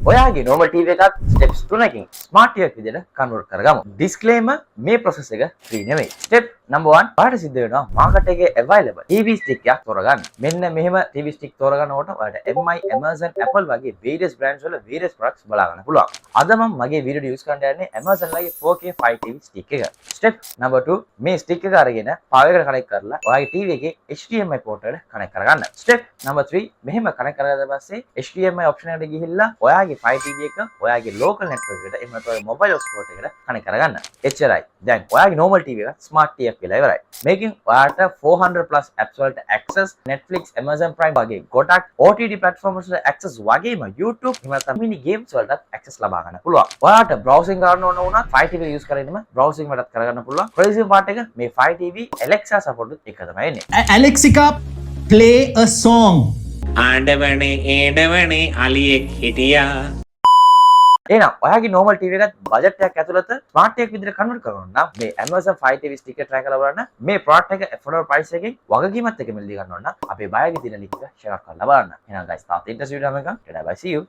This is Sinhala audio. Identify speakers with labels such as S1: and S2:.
S1: ඔයාගේ normal TV එකත් steps 3කින් smart TV එකක් විදිහට convert කරගමු. disclaimer මේ process එක free නෙවෙයි. step number 1 ඔයාලට සිද්ධ වෙනවා market එකේ available TV stick එකක් තෝරගන්න. මෙන්න මෙහෙම TV stick තෝරගන්නකොට ඔයාලට MI, Amazon, Apple වගේ various brands වල various products බලා ගන්න පුළුවන්. අද මම මගේ වීඩියෝ use කරන්න යන්නේ Amazon ලගේ 4K 5 TV stick එක. step number 2 මේ stick එක අරගෙන power එකට connect කරලා ඔයාගේ TV එකේ HDMI port එකට connect කරගන්න. step number 3 මෙහෙම connect කරගත්ත පස්සේ HDMI option එකට ගිහිල්ලා ඔයාගේ 5 TV එක ඔයාගේ local network එකට එහෙම නැත්නම් mobile hotspot එකට connect කරගන්න. එච්චරයි. දැන් ඔයාගේ normal TV එක smart TV එකක් වෙලා ඉවරයි. මේකෙන් ඔයාට 400 plus apps වලට access, Netflix, Amazon Prime වගේ ගොඩක් OTT platforms වලට access වගේම YouTube එහෙම නැත්නම් mini games වලට access ලබා ගන්න පුළුවන්. ඔයාට browsing කරන්න ඕන වුණත් 5 TV use කරගෙනම browsing වලට කරගන්න පුළුවන්. crazy part එක මේ 5 TV Alexa support එක තමයි එන්නේ.
S2: Alexa, play a song.
S3: ආඩවනේ ඒඩවනේ අලියෙක් හිටියා.
S1: එහෙනම් ඔයාගේ normal TV එකත් budget එකක් ඇතුළත smart TV එකක් විදිහට convert කරනවා නම් මේ Amazon 5 TV stick එක try කරලා බලන්න. මේ product එක affordable price එකකින් වගකීමත් එක්ක මිලදී ගන්න ඕන නම් අපේ bio එකේ තියෙන link එක share කරලා බලන්න. එහෙනම් guys තාත් interest video එකක්. Bye bye, see you.